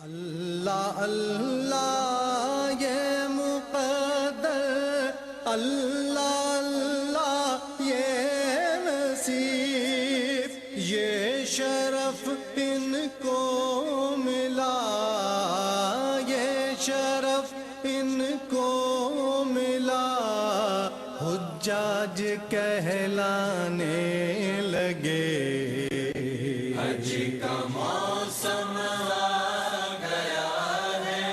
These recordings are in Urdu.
اللہ اللہ یہ مقدر، اللہ اللہ یہ نصیب، یہ شرف ان کو ملا، یہ شرف ان کو ملا، حجاج کہلانے لگے۔ حج کا موسم آ گیا ہے،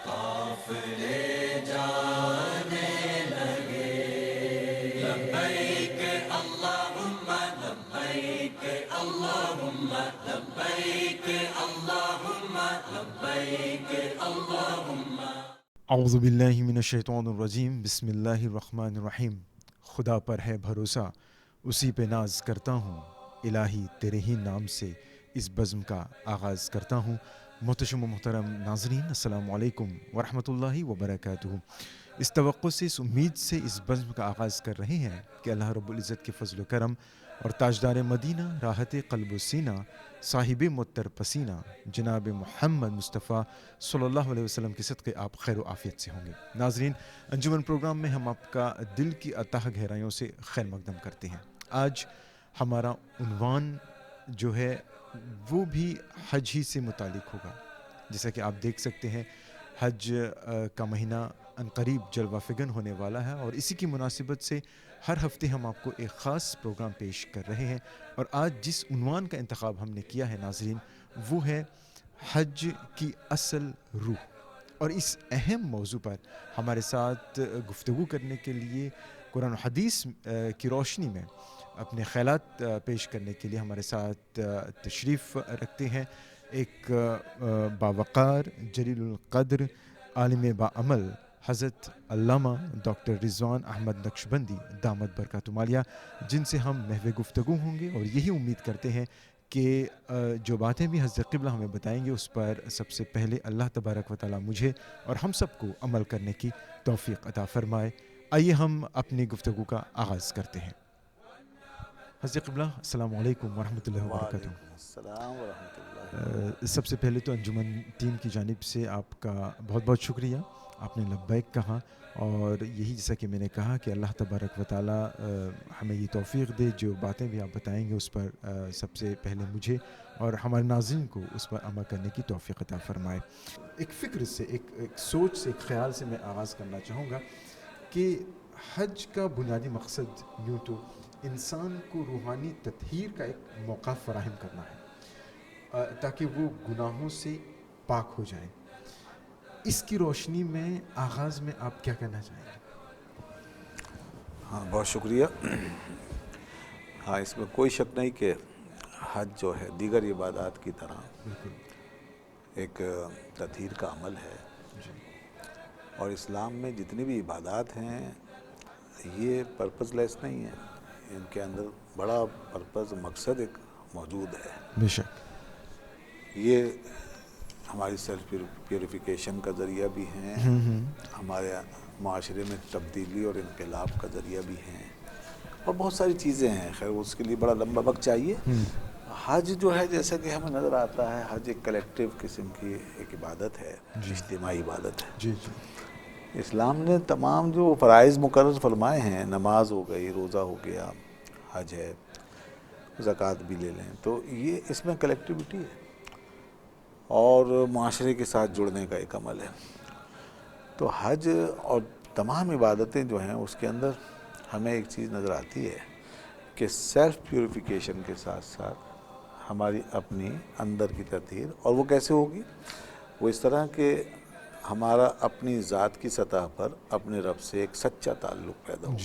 قافلے جانے لگے۔ لبیک اللہم لبیک اللہم لبیک اللہم لبیک اللہم۔ اعوذ باللہ من الشیطان الرجیم، بسم اللہ الرحمن الرحیم۔ خدا پر ہے بھروسہ، اسی پہ ناز کرتا ہوں، الہی تیرے ہی نام سے اس بزم کا آغاز کرتا ہوں۔ محتشم و محترم ناظرین، السلام علیکم ورحمۃ اللہ وبرکاتہ۔ اس توقع سے، اس امید سے اس بزم کا آغاز کر رہے ہیں کہ اللہ رب العزت کے فضل و کرم اور تاجدار مدینہ، راحت قلب و سینہ، صاحب متر پسینہ جناب محمد مصطفیٰ صلی اللہ علیہ وسلم کے صدقے آپ خیر و عافیت سے ہوں گے۔ ناظرین، انجمن پروگرام میں ہم آپ کا دل کی اتاہ گہرائیوں سے خیر مقدم کرتے ہیں۔ آج ہمارا عنوان جو ہے وہ بھی حج ہی سے متعلق ہوگا۔ جیسا کہ آپ دیکھ سکتے ہیں، حج کا مہینہ عنقریب جلوہ فگن ہونے والا ہے، اور اسی کی مناسبت سے ہر ہفتے ہم آپ کو ایک خاص پروگرام پیش کر رہے ہیں۔ اور آج جس عنوان کا انتخاب ہم نے کیا ہے ناظرین، وہ ہے حج کی اصل روح۔ اور اس اہم موضوع پر ہمارے ساتھ گفتگو کرنے کے لیے، قرآن و حدیث کی روشنی میں اپنے خیالات پیش کرنے کے لیے ہمارے ساتھ تشریف رکھتے ہیں ایک باوقار، جلیل القدر، عالم باعمل حضرت علامہ ڈاکٹر رضوان احمد نقشبندی دامت برکاتہم عالیہ، جن سے ہم محو گفتگو ہوں گے، اور یہی امید کرتے ہیں کہ جو باتیں بھی حضرت قبلہ ہمیں بتائیں گے اس پر سب سے پہلے اللہ تبارک و تعالیٰ مجھے اور ہم سب کو عمل کرنے کی توفیق عطا فرمائے۔ آئیے ہم اپنی گفتگو کا آغاز کرتے ہیں۔ حضرت قبلہ، السلام علیکم ورحمۃ اللہ وبرکاتہ۔ وعلیکم السلام ورحمۃ اللہ۔ سب سے پہلے تو انجمن ٹیم کی جانب سے آپ کا بہت بہت شکریہ، آپ نے لبیک کہا، اور یہی جیسا کہ میں نے کہا کہ اللہ تبارک و تعالیٰ ہمیں یہ توفیق دے، جو باتیں بھی آپ بتائیں گے اس پر سب سے پہلے مجھے اور ہمارے ناظرین کو اس پر عمل کرنے کی توفیق عطا فرمائے۔ ایک فکر سے، ایک سوچ سے، ایک خیال سے میں آغاز کرنا چاہوں گا کہ حج کا بنیادی مقصد یوں تو انسان کو روحانی تطہیر کا ایک موقع فراہم کرنا ہے، تاکہ وہ گناہوں سے پاک ہو جائیں۔ اس کی روشنی میں آغاز میں آپ کیا کہنا چاہیں گے؟ ہاں، بہت شکریہ۔ ہاں، اس میں کوئی شک نہیں کہ حج جو ہے دیگر عبادات کی طرح بالکل ایک تطہیر کا عمل ہے، جی، اور اسلام میں جتنی بھی عبادات ہیں یہ پرپز لیس نہیں ہیں، ان کے اندر بڑا پرپز، مقصد ایک موجود ہے۔ بے شک، یہ ہماری سیلف پیوریفیکیشن کا ذریعہ بھی ہیں، ہمارے معاشرے میں تبدیلی اور انقلاب کا ذریعہ بھی ہیں، اور بہت ساری چیزیں ہیں۔ خیر اس کے لیے بڑا لمبا وقت چاہیے۔ حج جو ہے، جیسا کہ ہمیں نظر آتا ہے، حج ایک کلیکٹیو قسم کی ایک عبادت ہے، اجتماعی عبادت ہے۔ جی جی، اسلام نے تمام جو فرائض مقرر فرمائے ہیں، نماز ہو گئی، روزہ ہو گیا، حج ہے، زکوٰۃ بھی لے لیں، تو یہ اس میں کلیکٹیوٹی ہے اور معاشرے کے ساتھ جڑنے کا ایک عمل ہے۔ تو حج اور تمام عبادتیں جو ہیں اس کے اندر ہمیں ایک چیز نظر آتی ہے کہ سیلف پیوریفیکیشن کے ساتھ ساتھ ہماری اپنی اندر کی تطہیر، اور وہ کیسے ہوگی؟ وہ اس طرح کہ ہمارا اپنی ذات کی سطح پر اپنے رب سے ایک سچا تعلق پیدا ہو،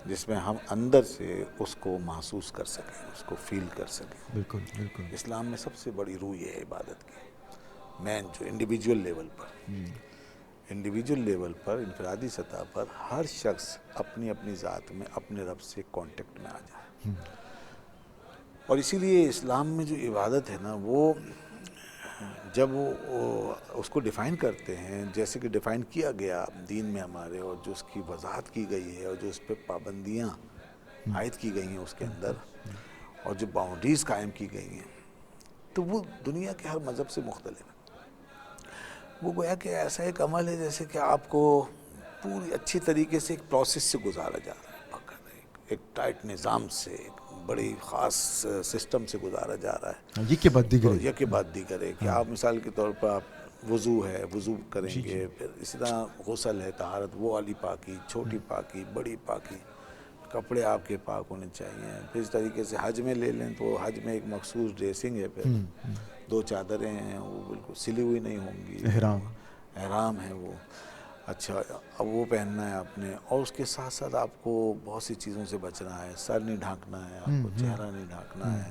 جس میں ہم اندر سے اس کو محسوس کر سکیں، اس کو فیل کر سکیں۔ بالکل بالکل، اسلام میں سب سے بڑی روح یہ ہے عبادت کی، مین جو انڈیویجول لیول پر، انڈیویجول لیول پر، انفرادی سطح پر ہر شخص اپنی اپنی ذات میں اپنے رب سے کانٹیکٹ میں آ جائے۔ اور اسی لیے اسلام میں جو عبادت ہے نا، وہ جب وہ اس کو ڈیفائن کرتے ہیں، جیسے کہ ڈیفائن کیا گیا دین میں ہمارے، اور جو اس کی وضاحت کی گئی ہے، اور جو اس پہ پابندیاں عائد کی گئی ہیں اس کے اندر، اور جو باؤنڈریز قائم کی گئی ہیں، تو وہ دنیا کے ہر مذہب سے مختلف ہے. وہ گویا کہ ایسا ایک عمل ہے جیسے کہ آپ کو پوری اچھی طریقے سے ایک پروسیس سے گزارا جا رہا ہے, ایک ٹائٹ نظام سے, ایک بڑی خاص سسٹم سے گزارا جا رہا ہے. یہ کے بعد دیگر یہ کے بعد دیگر ہے کہ آپ مثال کے طور پر آپ وضو ہے, وضو کریں گے, پھر اسی طرح غسل ہے, طہارت, وہ والی پاکی, چھوٹی پاکی, بڑی پاکی, کپڑے آپ کے پاک ہونے چاہیے. پھر اس طریقے سے حج میں لے لیں تو حج میں ایک مخصوص ڈریسنگ ہے, پھر 2 چادریں ہیں وہ بالکل سلی ہوئی نہیں ہوں گی, احرام ہے وہ. اچھا, اب وہ پہننا ہے آپ نے, اور اس کے ساتھ ساتھ آپ کو بہت سی چیزوں سے بچنا ہے. سر نہیں ڈھانکنا ہے آپ کو, چہرہ نہیں ڈھانکنا ہے,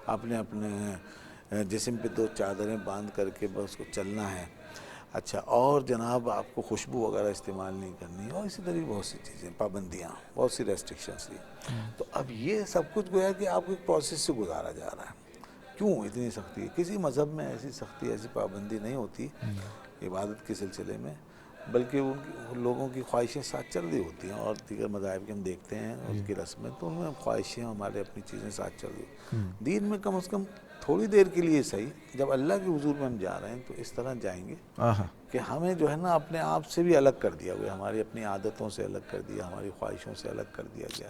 آپ نے اپنے جسم پہ 2 چادریں باندھ کر کے بس کو چلنا ہے. اچھا, اور جناب آپ کو خوشبو وغیرہ استعمال نہیں کرنی, اور اسی طرح بہت سی چیزیں, پابندیاں, بہت سی ریسٹرکشنس تھی. تو اب یہ سب کچھ گویا کہ آپ کو ایک پروسیس سے گزارا جا رہا ہے. کیوں اتنی سختی ہے؟ کسی مذہب میں ایسی سختی, ایسی پابندی نہیں ہوتی عبادت کے سلسلے میں, بلکہ ان لوگوں کی خواہشیں ساتھ چل رہی ہوتی ہیں. اور دیگر مذاہب کے ہم دیکھتے ہیں اس کی رسمیں, تو ان میں خواہشیں ہمارے اپنی چیزیں ساتھ چل رہی. دین میں کم از کم تھوڑی دیر کے لیے صحیح, جب اللہ کے حضور میں ہم جا رہے ہیں تو اس طرح جائیں گے کہ ہمیں جو ہے نا اپنے آپ سے بھی الگ کر دیا گیا, ہماری اپنی عادتوں سے الگ کر دیا, ہماری خواہشوں سے الگ کر دیا گیا,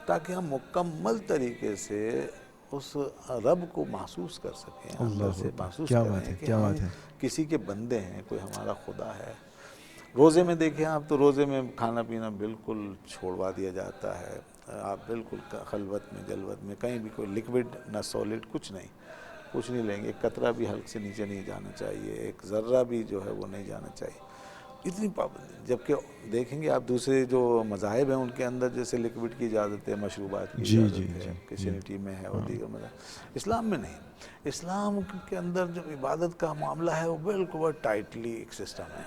تاکہ ہم مکمل طریقے سے اس رب کو محسوس کر سکیں, اندر سے محسوس کریں کہ ہم کسی کے بندے ہیں, کوئی ہمارا خدا ہے. روزے میں دیکھیں آپ, تو روزے میں کھانا پینا بالکل چھوڑوا دیا جاتا ہے. آپ بالکل خلوت میں, جلوت میں, کہیں بھی کوئی لکوڈ نہ سالڈ, کچھ نہیں لیں گے. ایک قطرہ بھی حلق سے نیچے نہیں جانا چاہیے, ایک ذرہ بھی جو ہے وہ نہیں جانا چاہیے. اتنی پابندی. جبکہ دیکھیں گے آپ دوسرے جو مذاہب ہیں ان کے اندر جیسے لکوڈ کی اجازت ہے, مشروبات کی اجازت ہے, کرسچینٹی میں ہے, اور دیگر مذاہب. اسلام میں نہیں. اسلام کے اندر جو عبادت کا معاملہ ہے وہ بالکل ٹائٹلی ایک سسٹم ہے,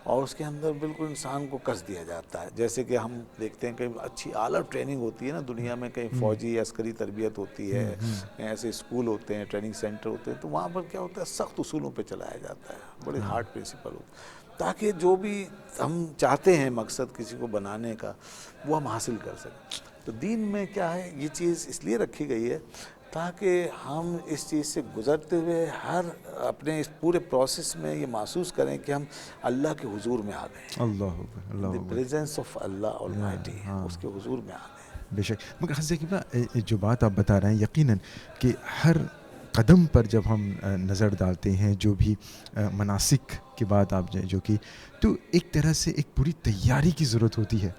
اور اس کے اندر بالکل انسان کو کس دیا جاتا ہے. جیسے کہ ہم دیکھتے ہیں کہیں اچھی اعلیٰ ٹریننگ ہوتی ہے نا دنیا میں, کہیں فوجی عسکری تربیت ہوتی ہے, ایسے اسکول ہوتے ہیں, ٹریننگ سینٹر ہوتے ہیں, تو وہاں پر کیا ہوتا ہے, سخت اصولوں پہ چلایا جاتا ہے, بڑے ہارڈ پرنسپل ہوتے ہیں, تاکہ جو بھی ہم چاہتے ہیں مقصد کسی کو بنانے کا وہ ہم حاصل کر سکیں. تو دین میں کیا ہے, یہ چیز اس لیے رکھی گئی ہے تاکہ ہم اس چیز سے گزرتے ہوئے ہر اپنے اس پورے پروسیس میں یہ محسوس کریں کہ ہم اللہ کے حضور میں آ گئے ہیں. The presence of Allah almighty, اس کے حضور میں آ گئے ہیں. بے شک. مگر حضرت جو بات آپ بتا رہے ہیں, یقیناً کہ ہر قدم پر جب ہم نظر ڈالتے ہیں, جو بھی مناسک کی بات آپ جو کی, تو ایک طرح سے ایک پوری تیاری کی ضرورت ہوتی ہے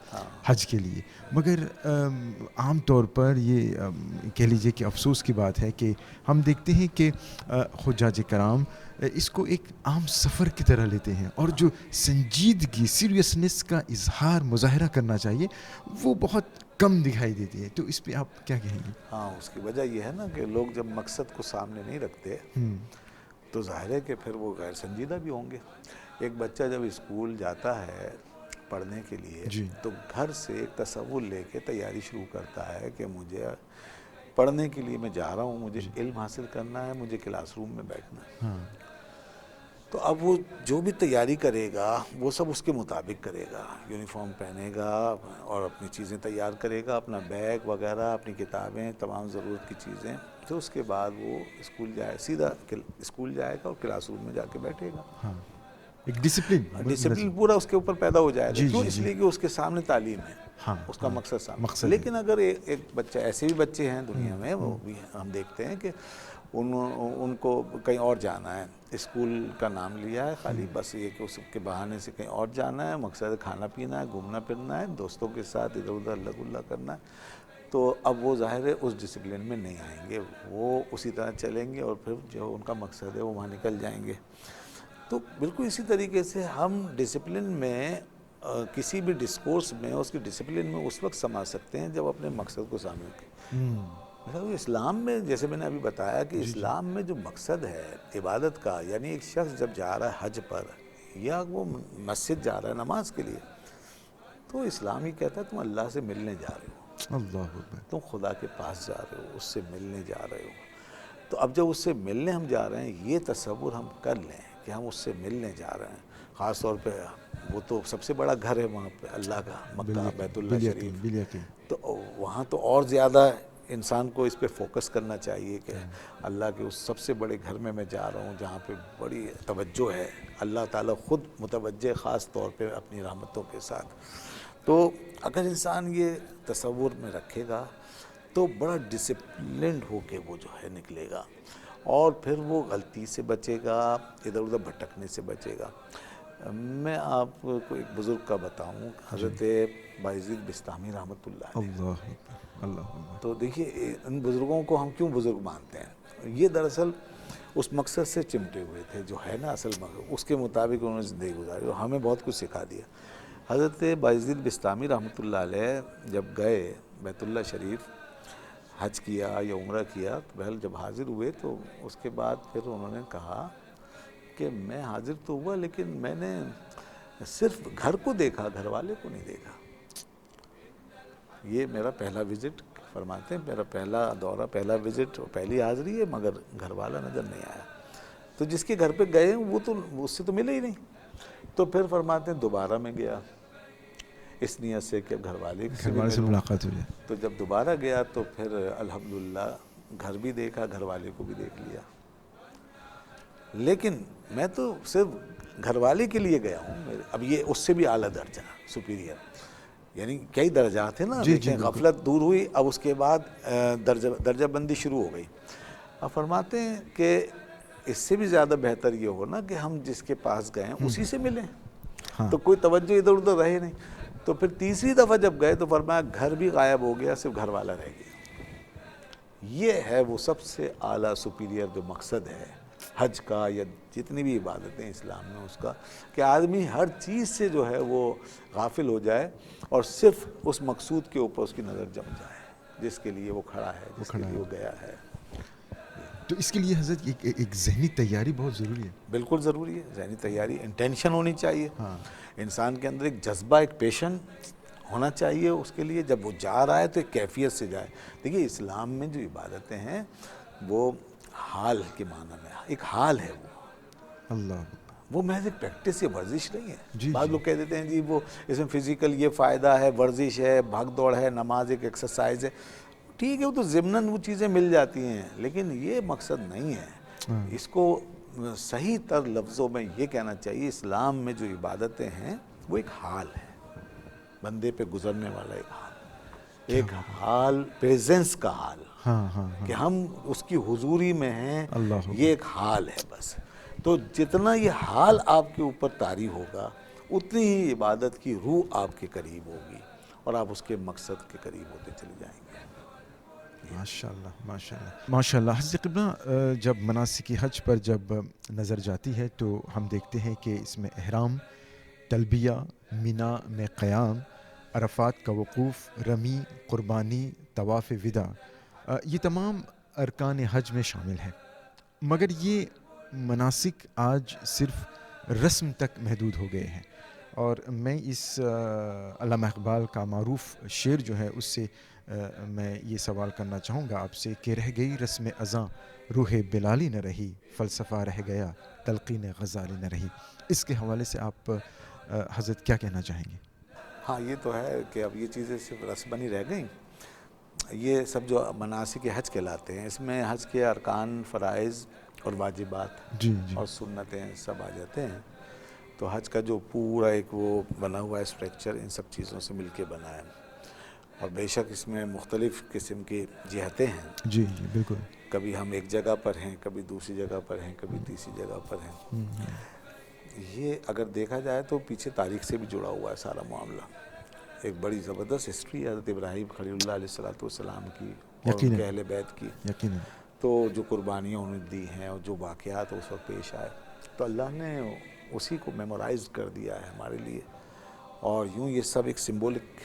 حج کے لیے. مگر عام طور پر یہ کہہ لیجئے کہ افسوس کی بات ہے کہ ہم دیکھتے ہیں کہ حجاج کرام اس کو ایک عام سفر کی طرح لیتے ہیں, اور جو سنجیدگی, سیریسنس کا اظہار, مظاہرہ کرنا چاہیے, وہ بہت کم دکھائی دیتی ہے. تو اس پہ آپ کیا کہیں گے؟ ہاں, اس کی وجہ یہ ہے نا کہ لوگ جب مقصد کو سامنے نہیں رکھتے تو ظاہر ہے کہ پھر وہ غیر سنجیدہ بھی ہوں گے. ایک بچہ جب اسکول جاتا ہے پڑھنے کے لیے تو گھر سے ایک تصور لے کے تیاری شروع کرتا ہے کہ مجھے پڑھنے کے لیے میں جا رہا ہوں, مجھے علم حاصل کرنا ہے, مجھے کلاس روم میں بیٹھنا ہے. تو اب وہ جو بھی تیاری کرے گا وہ سب اس کے مطابق کرے گا, یونیفارم پہنے گا اور اپنی چیزیں تیار کرے گا, اپنا بیگ وغیرہ, اپنی کتابیں, تمام ضرورت کی چیزیں. پھر اس کے بعد وہ سیدھا اسکول جائے گا اور کلاس روم میں جا کے بیٹھے گا. ایک ڈسپلن پورا اس کے اوپر پیدا ہو جائے گا. کیوں؟ اس لیے کہ اس کے سامنے تعلیم ہے, اس کا مقصد سامنے. لیکن اگر ایک بچہ, ایسے بھی بچے ہیں دنیا میں, وہ بھی ہم دیکھتے ہیں کہ ان کو کہیں اور جانا ہے, اسکول کا نام لیا ہے خالی, بس یہ کہ اس کے بہانے سے کہیں اور جانا ہے, مقصد کھانا پینا ہے, گھومنا پھرنا ہے, دوستوں کے ساتھ ادھر ادھر اللہ گلا کرنا ہے. تو اب وہ ظاہر ہے اس ڈسپلن میں نہیں آئیں گے, وہ اسی طرح چلیں گے اور پھر جو ان کا مقصد ہے وہ وہاں نکل جائیں گے. تو بالکل اسی طریقے سے ہم ڈسپلن میں, کسی بھی ڈسکورس میں, اس کی ڈسپلن میں اس وقت سما سکتے ہیں جب اپنے مقصد کو سامنے رکھیں. اسلام میں جیسے میں نے ابھی بتایا کہ اسلام میں جو مقصد ہے عبادت کا, یعنی ایک شخص جب جا رہا ہے حج پر یا وہ مسجد جا رہا ہے نماز کے لیے, تو اسلام ہی کہتا ہے تم اللہ سے ملنے جا رہے ہو, تم خدا کے پاس جا رہے ہو, اس سے ملنے جا رہے ہو. تو اب جب اس سے ملنے ہم جا رہے ہیں, یہ تصور ہم کر لیں کہ ہم اس سے ملنے جا رہے ہیں. خاص طور پہ وہ تو سب سے بڑا گھر ہے وہاں پہ اللہ کا, مکہ بیت اللہ شریف, تو وہاں تو اور زیادہ انسان کو اس پہ فوکس کرنا چاہیے کہ اللہ کے اس سب سے بڑے گھر میں جا رہا ہوں جہاں پہ بڑی توجہ ہے، اللہ تعالیٰ خود متوجہ خاص طور پہ اپنی رحمتوں کے ساتھ. تو اگر انسان یہ تصور میں رکھے گا تو بڑا ڈسپلنڈ ہو کے وہ جو ہے نکلے گا، اور پھر وہ غلطی سے بچے گا، ادھر ادھر بھٹکنے سے بچے گا. میں آپ کو ایک بزرگ کا بتاؤں، حضرت بایزید بستامی رحمۃ اللہ علیہ. اللہ اکبر، اللہ اکبر. تو دیکھیے ان بزرگوں کو ہم کیوں بزرگ مانتے ہیں، یہ دراصل اس مقصد سے چمٹے ہوئے تھے جو ہے نا اصل مقصد، اس کے مطابق انہوں نے زندگی گزاری اور ہمیں بہت کچھ سکھا دیا. حضرت بایزید بستامی رحمۃ اللہ علیہ جب گئے بیت اللہ شریف حج کیا یا عمرہ کیا، تو بہرحال جب حاضر ہوئے تو اس کے بعد پھر انہوں نے کہا کہ میں حاضر تو ہوا لیکن میں نے صرف گھر کو دیکھا، گھر والے کو نہیں دیکھا. یہ میرا پہلا وزٹ، فرماتے ہیں میرا پہلا دورہ، پہلا وزٹ اور پہلی حاضری ہے، مگر گھر والا نظر نہیں آیا. تو جس کے گھر پہ گئے وہ تو اس سے تو ملے ہی نہیں. تو پھر فرماتے ہیں دوبارہ میں گیا اس نیت سے کہ گھر والے گھر والے سے ملاقات ہو جائے. تو جب دوبارہ گیا تو پھر الحمدللہ گھر بھی دیکھا، گھر والے کو بھی دیکھ لیا. لیکن میں تو صرف گھر والے کے لیے گیا ہوں. اب یہ اس سے بھی اعلیٰ درجہ، سپیریئر، یعنی کئی درجات ہیں نا. دیکھیں غفلت دور ہوئی، اب اس کے بعد درجہ بندی شروع ہو گئی. اب فرماتے ہیں کہ اس سے بھی زیادہ بہتر یہ ہو نا کہ ہم جس کے پاس گئے ہیں اسی سے ملیں. تو کوئی توجہ ادھر ادھر رہے نہیں. تو پھر تیسری دفعہ جب گئے تو فرمایا گھر بھی غائب ہو گیا، صرف گھر والا رہ گیا. یہ ہے وہ سب سے اعلیٰ سپیریئر جو مقصد ہے حج کا یا جتنی بھی عبادتیں اسلام میں، اس کا کہ آدمی ہر چیز سے جو ہے وہ غافل ہو جائے اور صرف اس مقصود کے اوپر اس کی نظر جم جائے جس کے لیے وہ کھڑا ہے، جس کے لیے وہ گیا ہے. تو اس کے لیے حضرت ایک ذہنی تیاری بہت ضروری ہے. بالکل ضروری ہے ذہنی تیاری، انٹینشن ہونی چاہیے. انسان کے اندر ایک جذبہ، ایک پیشن ہونا چاہیے اس کے لیے. جب وہ جا رہا ہے تو ایک کیفیت سے جائے. دیکھیے اسلام میں جو عبادتیں ہیں وہ حال کے معنی میں ایک حال ہے، وہ محض ایک پریکٹس یا ورزش نہیں ہے. بعض لوگ کہہ دیتے ہیں جی وہ اس میں فزیکل یہ فائدہ ہے، ورزش ہے، بھاگ دوڑ ہے، نماز ایک ایکسرسائز ہے. ٹھیک ہے، وہ تو ضمناً وہ چیزیں مل جاتی ہیں، لیکن یہ مقصد نہیں ہے. اس کو صحیح تر لفظوں میں یہ کہنا چاہیے اسلام میں جو عبادتیں ہیں وہ ایک حال ہے، بندے پہ گزرنے والا ایک حال، پریزنس کا حال، کہ ہم اس کی حضوری میں ہیں. یہ ایک حال ہے بس. تو جتنا یہ حال آپ کے اوپر طاری ہوگا اتنی ہی عبادت کی روح آپ کے قریب ہوگی اور آپ اس کے مقصد کے قریب ہوتے چلے جائیں گے. ماشاءاللہ ماشاءاللہ ماشاءاللہ. حضرت قبلہ جب مناسک حج پر جب نظر جاتی ہے تو ہم دیکھتے ہیں کہ اس میں احرام، تلبیہ، مینا میں قیام، عرفات کا وقوف، رمی، قربانی، طواف وداع، یہ تمام ارکان حج میں شامل ہیں. مگر یہ مناسک آج صرف رسم تک محدود ہو گئے ہیں. اور میں اس علامہ اقبال کا معروف شعر جو ہے اس سے میں یہ سوال کرنا چاہوں گا آپ سے کہ رہ گئی رسم ازاں روح بلالی نہ رہی، فلسفہ رہ گیا تلقین غزالی نہ رہی. اس کے حوالے سے آپ حضرت کیا کہنا چاہیں گے؟ ہاں یہ تو ہے کہ اب یہ چیزیں صرف رسم بنی رہ گئیں. یہ سب جو مناسک حج کہلاتے ہیں اس میں حج کے ارکان، فرائض اور واجبات اور سنتیں سب آ جاتے ہیں. تو حج کا جو پورا ایک وہ بنا ہوا ہے اسٹرکچر ان سب چیزوں سے مل کے بنا ہے. اور بے شک اس میں مختلف قسم کی جہتیں ہیں. جی بالکل. کبھی ہم ایک جگہ پر ہیں، کبھی دوسری جگہ پر ہیں، کبھی تیسری جگہ پر ہیں. یہ اگر دیکھا جائے تو پیچھے تاریخ سے بھی جڑا ہوا ہے سارا معاملہ. ایک بڑی زبردست ہسٹری ہے حضرت ابراہیم خلیل اللہ علیہ السلام کی اور ان کے اہل بیت کی. تو جو قربانیاں انہوں نے دی ہیں اور جو واقعات اس وقت پیش آئے تو اللہ نے اسی کو میمورائز کر دیا ہے ہمارے لیے. اور یوں یہ سب ایک سمبولک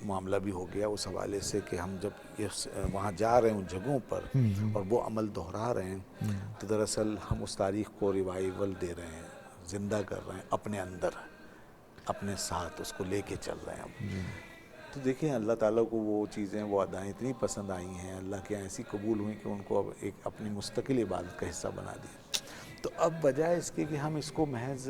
معاملہ بھی ہو گیا اس حوالے سے کہ ہم جب وہاں جا رہے ہیں ان جگہوں پر اور وہ عمل دہرا رہے ہیں تو دراصل ہم اس تاریخ کو ریوائیول دے رہے ہیں، زندہ کر رہے ہیں اپنے اندر، اپنے ساتھ اس کو لے کے چل رہے ہیں. تو دیکھیں اللہ تعالیٰ کو وہ چیزیں، وہ ادائیں اتنی پسند آئی ہیں، اللہ کے ایسی قبول ہوئیں کہ ان کو اب ایک اپنی مستقل عبادت کا حصہ بنا دیا. تو اب بجائے اس کے کہ ہم اس کو محض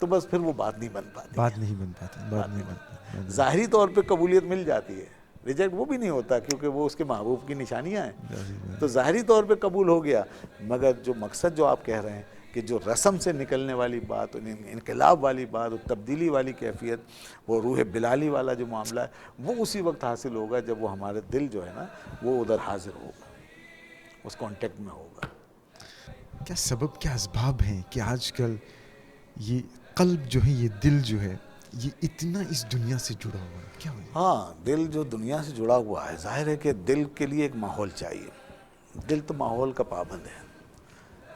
تو بس پھر وہ بات نہیں بن پاتی. بات نہیں بن پاتی. ظاہری طور پہ قبولیت مل جاتی ہے, ریجیکٹ وہ بھی نہیں ہوتا کیونکہ وہ اس کے محبوب کی نشانیاں ہیں, تو ظاہری طور پہ قبول ہو گیا. مگر جو مقصد جو آپ کہہ رہے ہیں کہ جو رسم سے نکلنے والی بات, انقلاب والی بات, تبدیلی والی کیفیت, وہ روح بلالی والا جو معاملہ ہے, وہ اسی وقت حاصل ہوگا جب وہ ہمارے دل جو ہے نا وہ ادھر حاضر ہوگا, اس کانٹیکٹ میں ہوگا. کیا سبب, کیا اسباب ہیں کہ آج کل یہ قلب جو ہے, یہ دل جو ہے, یہ اتنا اس دنیا سے جڑا ہوا ہے؟ کیا وجہ؟ ہاں, دل جو دنیا سے جڑا ہوا ہے, ظاہر ہے کہ دل کے لیے ایک ماحول چاہیے. دل تو ماحول کا پابند ہے,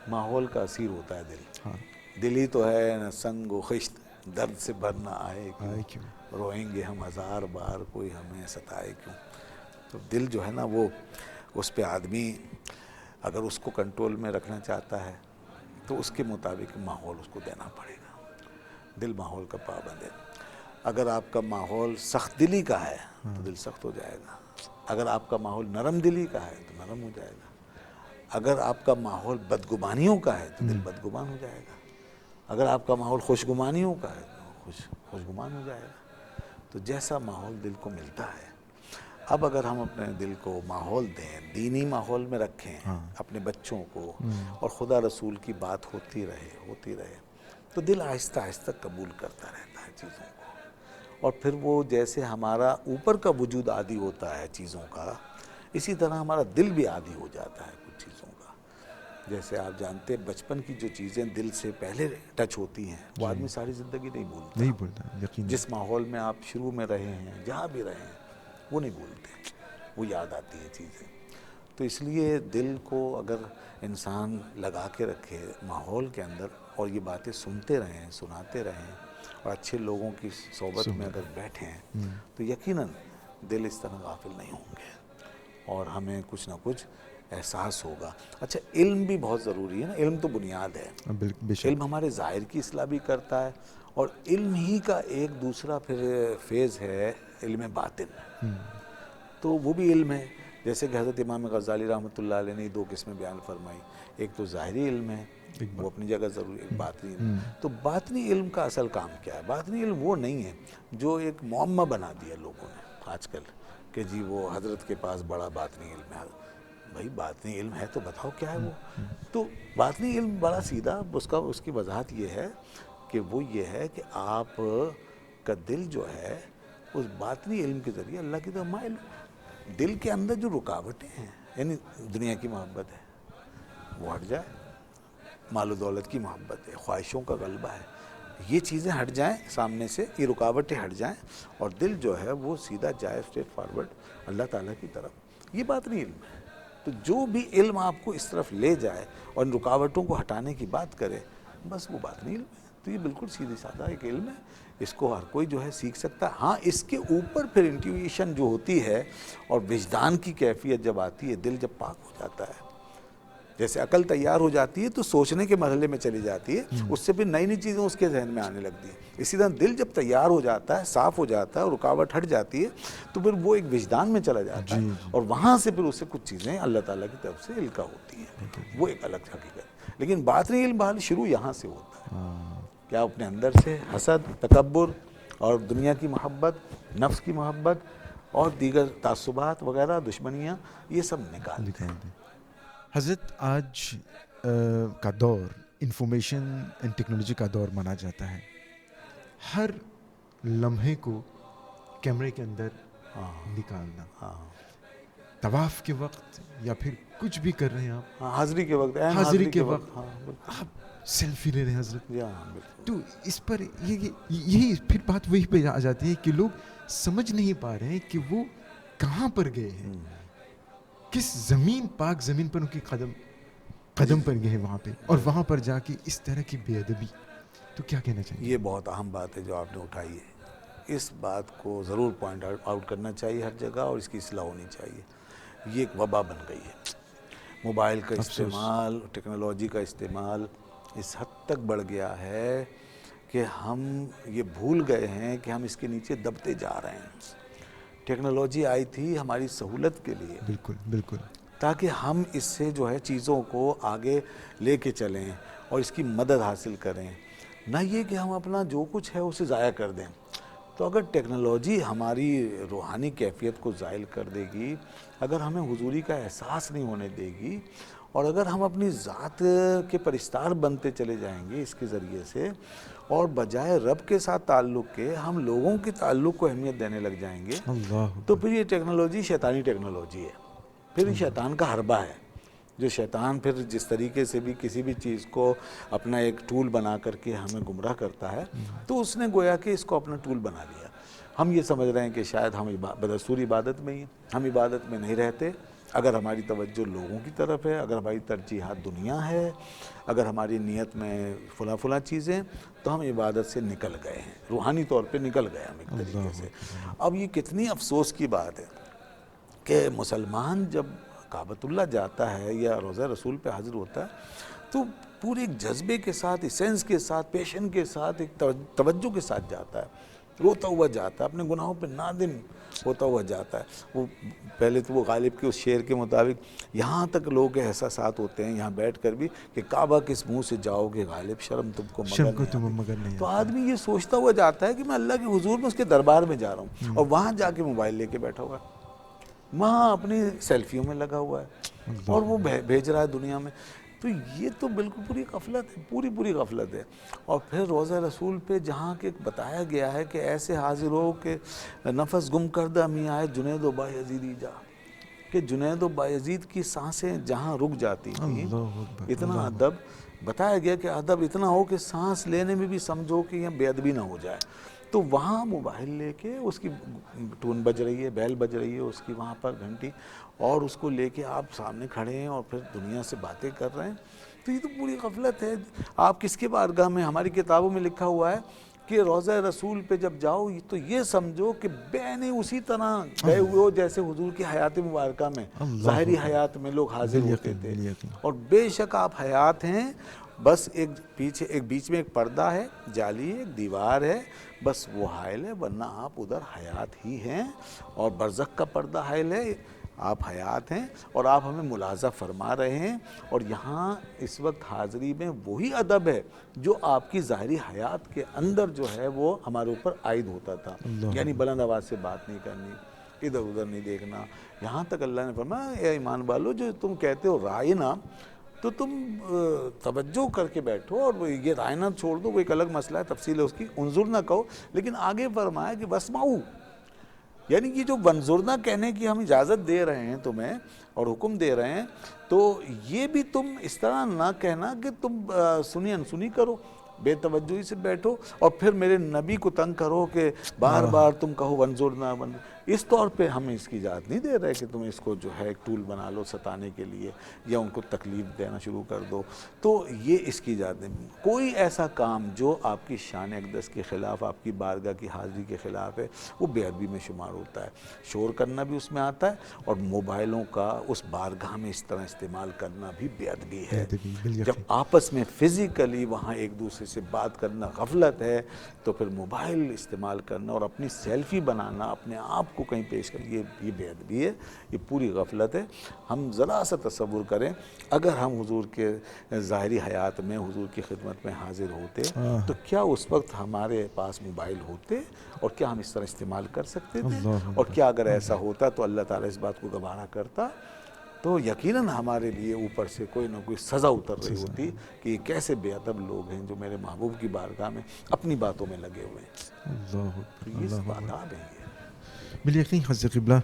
ماحول کا اسیر ہوتا ہے دل. ہاں, دل ہی تو ہے نہ سنگ و خشت, درد سے بھر نہ آئے آئے کیوں, کیوں؟ روئیں گے ہم ہزار بار, کوئی ہمیں ستائے کیوں. تو دل جو ہے نا وہ, اس پہ آدمی اگر اس کو کنٹرول میں رکھنا چاہتا ہے تو اس کے مطابق ماحول اس کو دینا پڑے گا. دل ماحول کا پابند ہے. اگر آپ کا ماحول سخت دلی کا ہے تو دل سخت ہو جائے گا. اگر آپ کا ماحول نرم دلی کا ہے تو نرم ہو جائے گا. اگر آپ کا ماحول بدگمانیوں کا ہے تو دل بدگمان ہو جائے گا. اگر آپ کا ماحول خوشگمانیوں کا ہے تو خوشگمان ہو جائے گا. تو جیسا ماحول دل کو ملتا ہے. اب اگر ہم اپنے دل کو ماحول دیں, دینی ماحول میں رکھیں اپنے بچوں کو, اور خدا رسول کی بات ہوتی رہے تو دل آہستہ آہستہ قبول کرتا رہتا ہے چیزوں کو. اور پھر وہ جیسے ہمارا اوپر کا وجود عادی ہوتا ہے چیزوں کا, اسی طرح ہمارا دل بھی عادی ہو جاتا ہے کچھ چیزوں کا. جیسے آپ جانتے ہیں بچپن کی جو چیزیں دل سے پہلے ٹچ ہوتی ہیں وہ آدمی ساری زندگی نہیں بھولتا. یقین. جس ماحول میں آپ شروع میں رہے ہیں, جہاں بھی رہے ہیں, وہ نہیں بھولتے, وہ یاد آتی ہے چیزیں. تو اس لیے دل کو اگر انسان لگا کے رکھے ماحول کے اندر, اور یہ باتیں سنتے رہیں, سناتے رہیں, اور اچھے لوگوں کی صحبت میں اگر بیٹھیں تو یقیناً دل اس طرح غافل نہیں ہوں گے, اور ہمیں کچھ نہ کچھ احساس ہوگا. اچھا, علم بھی بہت ضروری ہے نا, علم تو بنیاد ہے. علم ہمارے ظاہر کی اصلاح بھی کرتا ہے, اور علم ہی کا ایک دوسرا پھر فیز ہے علم باطن. تو وہ بھی علم ہے. جیسے کہ حضرت امام غزالی رحمۃ اللہ علیہ نے 2 قسمیں بیان فرمائی. ایک تو ظاہری علم ہے, وہ اپنی جگہ ضروری, ایک باطنی علم. تو باطنی علم کا اصل کام کیا ہے؟ باطنی علم وہ نہیں ہے جو ایک معمہ بنا دیا لوگوں نے آج کل کہ جی وہ حضرت کے پاس بڑا باطنی علم ہے. بھائی باطنی علم ہے تو بتاؤ کیا ہے وہ. تو باطنی علم بڑا سیدھا, اس کی وضاحت یہ ہے کہ وہ یہ ہے کہ آپ کا دل جو ہے اس باطنی علم کے ذریعے اللہ کی طرف مائل. دل کے اندر جو رکاوٹیں ہیں, یعنی دنیا کی محبت ہے وہ ہٹ جائے, مال و دولت کی محبت ہے, خواہشوں کا غلبہ ہے, یہ چیزیں ہٹ جائیں سامنے سے, یہ رکاوٹیں ہٹ جائیں, اور دل جو ہے وہ سیدھا جائے اسٹریٹ فارورڈ اللہ تعالیٰ کی طرف. یہ باطنی علم ہے. تو جو بھی علم آپ کو اس طرف لے جائے اور ان رکاوٹوں کو ہٹانے کی بات کرے, بس وہ باطنی علم ہے. تو یہ بالکل سیدھی سادہ ایک علم ہے, اس کو ہر کوئی جو ہے سیکھ سکتا ہے. ہاں, اس کے اوپر پھر انٹیویشن جو ہوتی ہے اور وجدان کی کیفیت جب آتی ہے, دل جب پاک ہو جاتا ہے, جیسے عقل تیار ہو جاتی ہے تو سوچنے کے مرحلے میں چلی جاتی ہے, اس سے پھر نئی نئی چیزیں اس کے ذہن میں آنے لگتی ہیں. اسی طرح دل جب تیار ہو جاتا ہے, صاف ہو جاتا ہے, اور رکاوٹ ہٹ جاتی ہے, تو پھر وہ ایک وجدان میں چلا جاتا ہے, اور وہاں سے پھر اسے کچھ چیزیں اللہ تعالیٰ کی طرف سے القا ہوتی ہیں. وہ ایک الگ حقیقت. لیکن باطنی علم بحال شروع یہاں سے ہوتا ہے کہ آپ اپنے اندر سے حسد, تکبر اور دنیا کی محبت, نفس کی محبت اور دیگر تعصبات وغیرہ, دشمنیاں, یہ سب نکال دیں. حضرت آج کا دور انفارمیشن اینڈ ٹیکنالوجی کا دور مانا جاتا ہے. ہر لمحے کو کیمرے کے اندر نکالنا, طواف کے وقت یا پھر کچھ بھی کر رہے ہیں آپ, حاضری کے وقت, حاضری کے وقت آپ سیلفی لے رہے ہیں حضرت. تو اس پر یہی پھر بات وہی پہ آ جاتی ہے کہ لوگ سمجھ نہیں پا رہے ہیں کہ وہ کہاں پر گئے ہیں, کس زمین, پاک زمین پر ان کی قدم پر گئے ہیں وہاں پہ, اور وہاں پر جا کے اس طرح کی بے ادبی. تو کیا کہنا چاہیے؟ یہ بہت اہم بات ہے جو آپ نے اٹھائی ہے. اس بات کو ضرور پوائنٹ آؤٹ کرنا چاہیے ہر جگہ, اور اس کی اصلاح ہونی چاہیے. یہ ایک وبا بن گئی ہے. موبائل کا استعمال, ٹیکنالوجی کا استعمال اس حد تک بڑھ گیا ہے کہ ہم یہ بھول گئے ہیں کہ ہم اس کے نیچے دبتے جا رہے ہیں. ٹیکنالوجی آئی تھی ہماری سہولت کے لیے, بالکل, تاکہ ہم اس سے جو ہے چیزوں کو آگے لے کے چلیں اور اس کی مدد حاصل کریں. نہ یہ کہ ہم اپنا جو کچھ ہے اسے ضائع کر دیں. تو اگر ٹیکنالوجی ہماری روحانی کیفیت کو زائل کر دے گی، اگر ہمیں حضوری کا احساس نہیں ہونے دے گی، اور اگر ہم اپنی ذات کے پرستار بنتے چلے جائیں گے اس کے ذریعے سے، اور بجائے رب کے ساتھ تعلق کے ہم لوگوں کے تعلق کو اہمیت دینے لگ جائیں گے، اللہ تو پھر یہ ٹیکنالوجی شیطانی ٹیکنالوجی ہے، پھر یہ شیطان کا حربہ ہے. جو شیطان پھر جس طریقے سے بھی کسی بھی چیز کو اپنا ایک ٹول بنا کر کے ہمیں گمراہ کرتا ہے، تو اس نے گویا کہ اس کو اپنا ٹول بنا لیا. ہم یہ سمجھ رہے ہیں کہ شاید ہم بدستور عبادت میں ہی، ہم عبادت میں نہیں رہتے. اگر ہماری توجہ لوگوں کی طرف ہے، اگر ہماری ترجیحات دنیا ہے، اگر ہماری نیت میں فلاں چیزیں، تو ہم عبادت سے نکل گئے ہیں، روحانی طور پہ نکل گئے ہم ایک طریقے سے. اب یہ کتنی افسوس کی بات ہے کہ مسلمان جب کعبۃ اللہ جاتا ہے یا روضہ رسول پہ حاضر ہوتا ہے تو پورے ایک جذبے کے ساتھ، اسینس کے ساتھ، پیشن کے ساتھ، ایک توجہ کے ساتھ جاتا ہے، روتا ہوا جاتا ہے، اپنے گناہوں پہ نادم ہوتا ہوا جاتا ہے. وہ پہلے تو وہ غالب کے اس شعر کے مطابق یہاں تک لوگوں کے احساسات ہوتے ہیں یہاں بیٹھ کر بھی کہ کعبہ کس منہ سے جاؤ گے غالب، شرم تم کو مگر نہیں آتی. تو آدمی یہ سوچتا ہوا جاتا ہے کہ میں اللہ کے حضور میں اس کے دربار میں جا رہا ہوں، اور وہاں جا کے موبائل لے کے بیٹھا ہوا ہے، وہاں اپنی سیلفیوں میں لگا ہوا ہے، اور وہ بھیج رہا ہے دنیا میں. تو یہ تو بالکل پوری غفلت ہے، پوری غفلت ہے. اور پھر روضہ رسول پہ جہاں کہ بتایا گیا ہے کہ ایسے حاضر ہو کہ نفس گم کردہ می آئے جنید و بایزیدی جا، کہ جنید و بایزید کی سانسیں جہاں رک جاتی تھیں. اتنا ادب بتایا گیا کہ ادب اتنا ہو کہ سانس لینے میں بھی سمجھو کہ یہ بے ادبی نہ ہو جائے. تو وہاں موبائل لے کے اس کی ٹون بج رہی ہے، بیل بج رہی ہے اس کی وہاں پر گھنٹی، اور اس کو لے کے آپ سامنے کھڑے ہیں اور پھر دنیا سے باتیں کر رہے ہیں. تو یہ تو پوری غفلت ہے. آپ کس کے بارگاہ میں؟ ہماری کتابوں میں لکھا ہوا ہے کہ روضہ رسول پہ جب جاؤ تو یہ سمجھو کہ بے اسی طرح گئے ہوئے ہو جیسے حضور کی حیات مبارکہ میں، ظاہری حیات میں لوگ حاضر ہوتے تھے. اور بے شک آپ حیات ہیں، بس ایک بیچ میں ایک پردہ ہے جالی، ایک دیوار ہے، بس وہ حائل ہے، ورنہ آپ ادھر حیات ہی ہیں. اور برزخ کا پردہ حائل ہے، آپ حیات ہیں، اور آپ ہمیں ملاحظہ فرما رہے ہیں. اور یہاں اس وقت حاضری میں وہی ادب ہے جو آپ کی ظاہری حیات کے اندر جو ہے وہ ہمارے اوپر عائد ہوتا تھا. یعنی بلند آواز سے بات نہیں کرنی، ادھر ادھر نہیں دیکھنا. یہاں تک اللہ نے فرمایا اے ایمان والو، جو تم کہتے ہو رائنا، تو تم توجہ کر کے بیٹھو، اور یہ رائنا چھوڑ دو، وہ ایک الگ مسئلہ ہے، تفصیل ہے اس کی، انظر نہ کہو. لیکن آگے فرمایا کہ واسمعوا، یعنی یہ جو ونظرنا کہنے کی ہم اجازت دے رہے ہیں تمہیں اور حکم دے رہے ہیں، تو یہ بھی تم اس طرح نہ کہنا کہ تم سنی انسنی کرو، بے توجہی سے بیٹھو، اور پھر میرے نبی کو تنگ کرو کہ بار بار تم کہو ونظرنا. اس طور پہ ہم اس کی اجازت نہیں دے رہے کہ تم اس کو جو ہے ایک ٹول بنا لو ستانے کے لیے، یا ان کو تکلیف دینا شروع کر دو. تو یہ اس کی اجازت نہیں. کوئی ایسا کام جو آپ کی شان اقدس کے خلاف، آپ کی بارگاہ کی حاضری کے خلاف ہے، وہ بے ادبی میں شمار ہوتا ہے. شور کرنا بھی اس میں آتا ہے، اور موبائلوں کا اس بارگاہ میں اس طرح استعمال کرنا بھی بے ادبی ہے. جب آپس میں فزیکلی وہاں ایک دوسرے سے بات کرنا غفلت ہے، تو پھر موبائل استعمال کرنا اور اپنی سیلفی بنانا، اپنے آپ کو کہیں پیش کر، یہ بے ادبی ہے، یہ پوری غفلت ہے. ہم ذرا سا تصور کریں، اگر ہم حضور کے ظاہری حیات میں حضور کی خدمت میں حاضر ہوتے تو کیا اس وقت ہمارے پاس موبائل ہوتے، اور کیا ہم اس طرح استعمال کر سکتے تھے؟ اور کیا اگر ایسا ہوتا تو اللہ تعالیٰ اس بات کو گوارا کرتا؟ تو یقیناً ہمارے لیے اوپر سے کوئی نہ کوئی سزا اتر رہی ہوتی کہ یہ کیسے بے ادب لوگ ہیں جو میرے محبوب کی بارگاہ میں اپنی باتوں میں لگے ہوئے ہیں. یہ سب آداب ہیں. بالیقین حضرت قبلہ،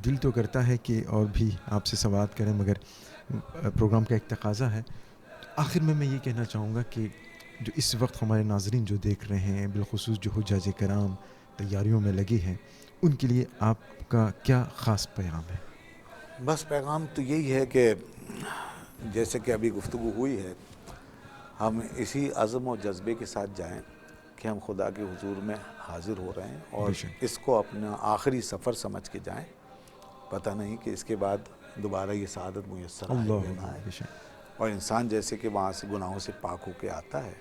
دل تو کرتا ہے کہ اور بھی آپ سے سوالات کریں، مگر پروگرام کا ایک تقاضا ہے. آخر میں یہ کہنا چاہوں گا کہ جو اس وقت ہمارے ناظرین جو دیکھ رہے ہیں، بالخصوص جو حجاج کرام تیاریوں میں لگے ہیں، ان کے لیے آپ کا کیا خاص پیغام ہے؟ بس پیغام تو یہی ہے کہ جیسے کہ ابھی گفتگو ہوئی ہے، ہم اسی عزم و جذبے کے ساتھ جائیں کہ ہم خدا کے حضور میں حاضر ہو رہے ہیں، اور اس کو اپنا آخری سفر سمجھ کے جائیں. پتہ نہیں کہ اس کے بعد دوبارہ یہ سعادت میسر آئے یا نہ آئے. اور انسان جیسے کہ وہاں سے گناہوں سے پاک ہو کے آتا ہے،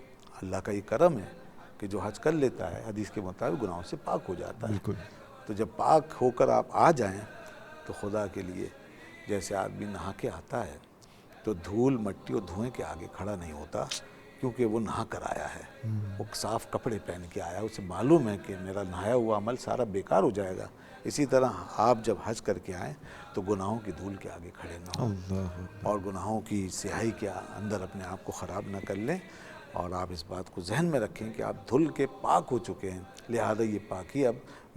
اللہ کا یہ کرم ہے کہ جو حج کر لیتا ہے حدیث کے مطابق گناہوں سے پاک ہو جاتا ہے. تو جب پاک ہو کر آپ آ جائیں تو خدا کے لیے جیسے آدمی نہا کے آتا ہے تو دھول مٹی اور دھوئیں کے آگے کھڑا نہیں ہوتا، کیونکہ وہ نہا کر آیا ہے, وہ صاف کپڑے پہن کے آیا, اسے معلوم ہے کہ میرا نہایا ہوا عمل سارا بیکار ہو جائے گا. اسی طرح آپ جب حج کر کے آئیں تو گناہوں کی دھول کے آگے کھڑے نہ ہوں اور گناہوں کی سیاہی کے اندر اپنے آپ کو خراب نہ کر لیں, اور آپ اس بات کو ذہن میں رکھیں کہ آپ دھل کے پاک ہو چکے ہیں, لہذا یہ پاکی اب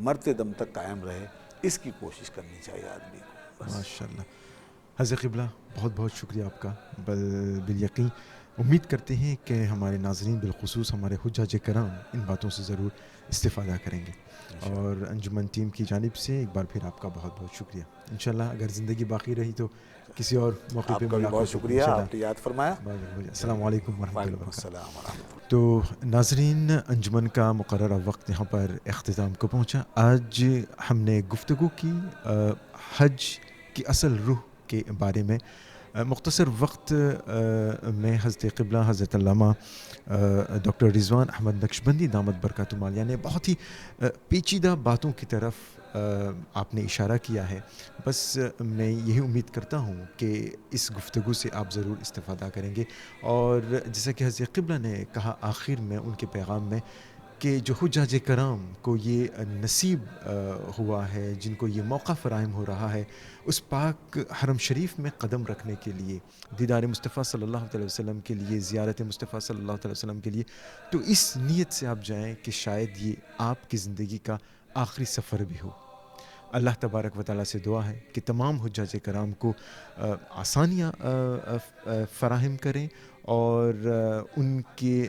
مرتے دم تک قائم رہے, اس کی کوشش کرنی چاہیے آدمی کو. ماشاءاللہ. حضرت قبلہ بہت بہت شکریہ آپ کا. بالیقین امید کرتے ہیں کہ ہمارے ناظرین بالخصوص ہمارے حجاج کرام ان باتوں سے ضرور استفادہ کریں گے, اور انجمن ٹیم کی جانب سے ایک بار پھر آپ کا بہت بہت شکریہ. انشاءاللہ اگر زندگی باقی رہی تو کسی اور موقع آپ پہ کا بھی بہت شکریہ, آپ نے یاد فرمایا. السلام علیکم ورحمۃ اللہ وبرکاتہ. السلام ورحمۃ اللہ. تو ناظرین, انجمن کا مقررہ وقت یہاں پر اختتام کو پہنچا. آج ہم نے گفتگو کی حج کی اصل روح کے بارے میں. مختصر وقت میں حضرت قبلہ حضرت علامہ ڈاکٹر رضوان احمد نقشبندی دامت برکاتہ عالیہ نے بہت ہی پیچیدہ باتوں کی طرف آپ نے اشارہ کیا ہے. بس میں یہی امید کرتا ہوں کہ اس گفتگو سے آپ ضرور استفادہ کریں گے, اور جیسا کہ حضرت قبلہ نے کہا آخر میں ان کے پیغام میں کہ جو حجاج کرام کو یہ نصیب ہوا ہے, جن کو یہ موقع فراہم ہو رہا ہے اس پاک حرم شریف میں قدم رکھنے کے لیے, دیدار مصطفیٰ صلی اللہ علیہ وسلم کے لیے, زیارت مصطفیٰ صلی اللہ علیہ وسلم کے لیے, تو اس نیت سے آپ جائیں کہ شاید یہ آپ کی زندگی کا آخری سفر بھی ہو. اللہ تبارک و تعالیٰ سے دعا ہے کہ تمام حجاج کرام کو آسانیاں فراہم کریں اور ان کے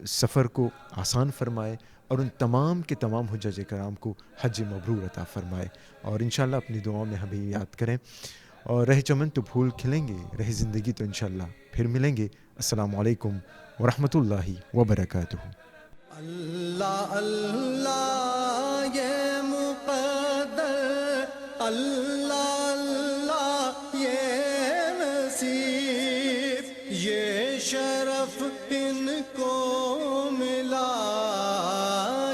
سفر کو آسان فرمائے, اور ان تمام کے تمام حجاج کرام کو حج مبرور عطا فرمائے, اور انشاءاللہ اپنی دعاؤں میں ہمیں یاد کریں. اور رہ چمن تو پھول کھلیں گے, رہ زندگی تو انشاءاللہ پھر ملیں گے. السلام علیکم ورحمۃ اللہ وبرکاتہ. اللہ اللہ یہ مقدر, اللہ اللہ یہ نصیب, یہ شرف ان کو ملا,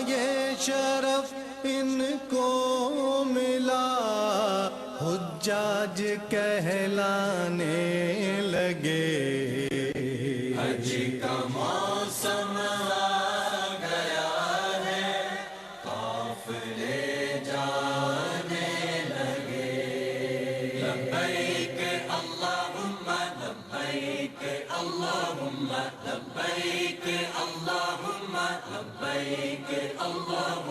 یہ شرف ان کو ملا, حجاج کہلانے لگے. حج کا موسم آ گیا ہے, قافلے جانے لگے. لبیک اللہم لبیک, اللہم لبیک, اللہم لبیک, اللہم